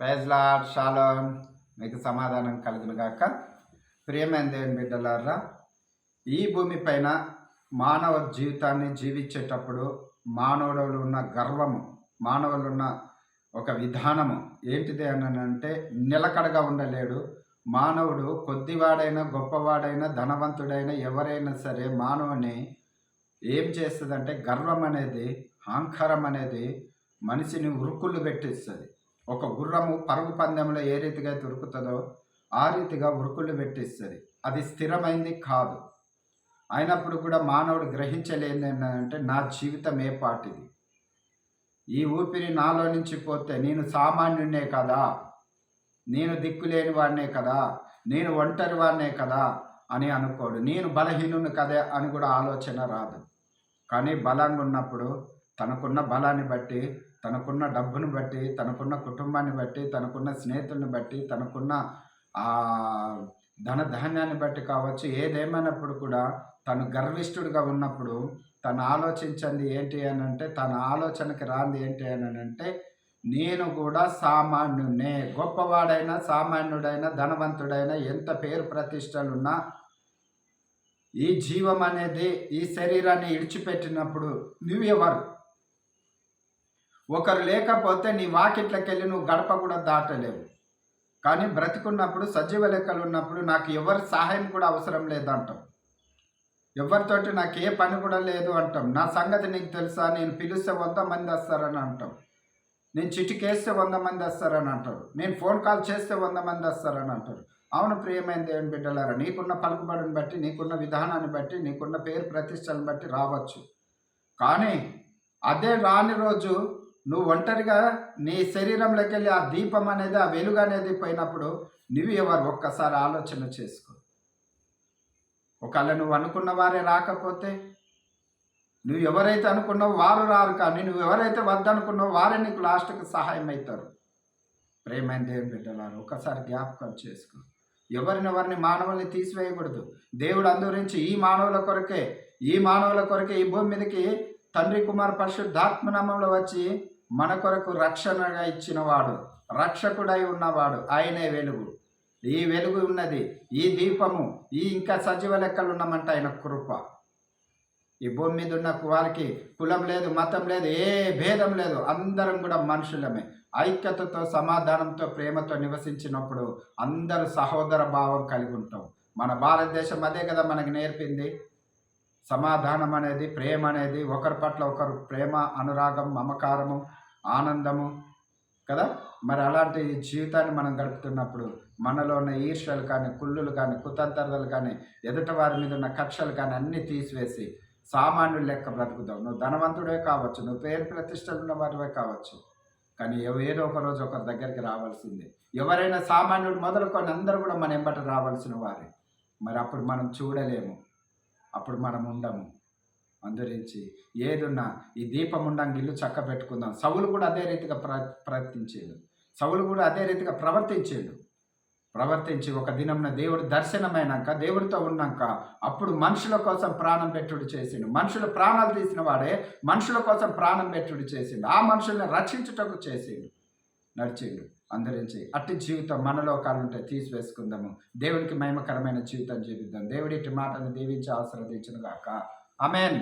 Praise lord, shalom. మీకు సమాధానం కలుగును గాక. ప్రియమైన దేవుని బిడ్డలారా, ఈ భూమి పైన మానవ జీవితాన్ని జీవించేటప్పుడు మానవుడు ఉన్న గర్వము, మానవులు ఉన్న ఒక విధానము ఏంటిది అని అంటే నిలకడగా ఉండలేడు. మానవుడు కొద్దివాడైనా గొప్పవాడైనా ధనవంతుడైనా ఎవరైనా సరే మానవుని ఏం చేస్తుందంటే గర్వం అనేది, అహంకారం అనేది మనిషిని ఉరుకుళ్ళు పెట్టిస్తుంది. ఒక గుర్రము పరుగు పందెంలో ఏ రీతిగా అయితే ఉరుకుతుందో ఆ రీతిగా ఉరుకుళ్ళు పెట్టిస్తుంది. అది స్థిరమైంది కాదు. అయినప్పుడు కూడా మానవుడు గ్రహించలేని ఏంటంటే నా జీవితం ఏ పాటిది, ఈ ఊపిరి నాలో నుంచి పోతే నేను సామాన్యుడినే కదా, నేను దిక్కులేని వాడినే కదా, నేను ఒంటరి వాడినే కదా అని అనుకోడు. నేను బలహీనుని కదా అని కూడా ఆలోచన రాదు. కానీ బలంగా ఉన్నప్పుడు తనకున్న బలాన్ని బట్టి, తనకున్న డబ్బును బట్టి, తనకున్న కుటుంబాన్ని బట్టి, తనకున్న స్నేహితుల్ని బట్టి, తనకున్న ధనధాన్యాన్ని బట్టి కావచ్చు, ఏదేమైనప్పుడు కూడా తను గర్విష్ఠుడిగా ఉన్నప్పుడు తను ఆలోచించింది ఏంటి అని అంటే, తన ఆలోచనకి రాంది ఏంటి అని అంటే నేను కూడా సామాన్యునే. గొప్పవాడైనా సామాన్యుడైనా ధనవంతుడైనా ఎంత పేరు ప్రతిష్టలున్నా ఈ జీవం అనేది ఈ శరీరాన్ని ఇడిచిపెట్టినప్పుడు నువ్వెవరు? ఒకరు లేకపోతే నీ వాకిట్లకెళ్ళి నువ్వు గడప కూడా దాటలేవు. కానీ బ్రతికున్నప్పుడు సజీవ లెక్కలు ఉన్నప్పుడు నాకు ఎవరి సహాయం కూడా అవసరం లేదంటాం. ఎవరితోటి నాకు ఏ పని కూడా లేదు అంటాం. నా సంగతి నీకు తెలుసా, నేను పిలిస్తే 100 మంది వస్తారని అంటాం. నేను చిటికేస్తే 100 మంది వస్తారని అంటారు. నేను ఫోన్ కాల్ చేస్తే 100 మంది వస్తారని అంటారు. అవును ప్రియమైన దేవుని బిడ్డలారా, నీకున్న పలుకుబడిని బట్టి, నీకున్న విధానాన్ని బట్టి, నీకున్న పేరు ప్రతిష్టలను బట్టి రావచ్చు. కానీ అదే రాని రోజు నువ్వు ఒంటరిగా నీ శరీరంలోకి వెళ్ళి ఆ దీపం అనేది, ఆ వెలుగు అనేది పోయినప్పుడు నువ్వు ఎవరు ఒక్కసారి ఆలోచన చేసుకో. ఒకవేళ నువ్వు అనుకున్న వారే రాకపోతే, నువ్వు ఎవరైతే అనుకున్నావో వారు రారు, కానీ నువ్వు ఎవరైతే వద్దనుకున్నావో వారే నీకు లాస్ట్కి సహాయం అవుతారు. ప్రేమైన దేవుని బిడ్డలారా, ఒకసారి జ్ఞాపకం చేసుకో. ఎవరిని మానవుల్ని తీసివేయకూడదు. దేవుడు అందురించి ఈ మానవుల కొరకే ఈ భూమి మీదకి తండ్రి కుమార పరిశుద్ధాత్మ నామములో వచ్చి మన కొరకు రక్షణగా ఇచ్చినవాడు, రక్షకుడై ఉన్నవాడు ఆయనే వెలుగు. ఈ వెలుగు ఉన్నది, ఈ దీపము, ఈ ఇంకా సజీవ లెక్కలు ఉన్నామంటే ఆయన కృప. ఈ భూమి మీద ఉన్న వారికి కులం లేదు, మతం లేదు, ఏ భేదం లేదు. అందరం కూడా మనుషులమే. ఐక్యతతో, సమాధానంతో, ప్రేమతో నివసించినప్పుడు అందరూ సహోదర భావం కలిగి ఉంటాం. మన భారతదేశం అదే కదా మనకి నేర్పింది. సమాధానం అనేది, ప్రేమ అనేది, ఒకరి పట్ల ఒకరు ప్రేమ, అనురాగం, మమకారము, ఆనందము కదా. మరి అలాంటి జీవితాన్ని మనం గడుపుతున్నప్పుడు మనలో ఉన్న ఈర్ష్యలు కానీ, కుళ్ళులు కానీ, కుతంత్రాలు కానీ, ఎదుట వారి మీద ఉన్న కక్షలు కానీ అన్నీ తీసివేసి సామాన్యుడు లెక్క బ్రతుకుతావు. నువ్వు ధనవంతుడే కావచ్చు, నువ్వు పేరు ప్రతిష్టలు ఉన్న వారివే కావచ్చు, కానీ ఏదో ఒక రోజు ఒకరి దగ్గరికి రావాల్సిందే. ఎవరైనా సామాన్యుడు మొదలుకొని అందరూ కూడా మన ఎంబట రావాల్సిన వారే. మరి అప్పుడు మనం చూడలేము, అప్పుడు మనం ఉండము. అందరించి ఏదున్నా ఈ దీపం ఉండంగా ఇల్లు చక్క పెట్టుకుందాం. సౌలు కూడా అదే రీతిగా ప్రవర్తించేడు. సౌలు కూడా అదే రీతిగా ప్రవర్తించి ఒక దినంన దేవుడు దర్శనమైనాక, దేవుడితో ఉన్నాక అప్పుడు మనుషుల కోసం ప్రాణం పెట్టుడు చేసిండు. మనుషుల ప్రాణాలు తీసిన వాడే మనుషుల కోసం ప్రాణం పెట్టుడు చేసిండు. ఆ మనుషుల్ని రక్షించుటకు నడిచిండు. అందరించి అట్టి జీవితం మనలో కాలుంటే తీసివేసుకుందాము. దేవునికి మహిమకరమైన జీవితం జీవిద్దాం. దేవుడి మాటను దీవించి ఆశీర్వదించును గాక. ఆమేన్.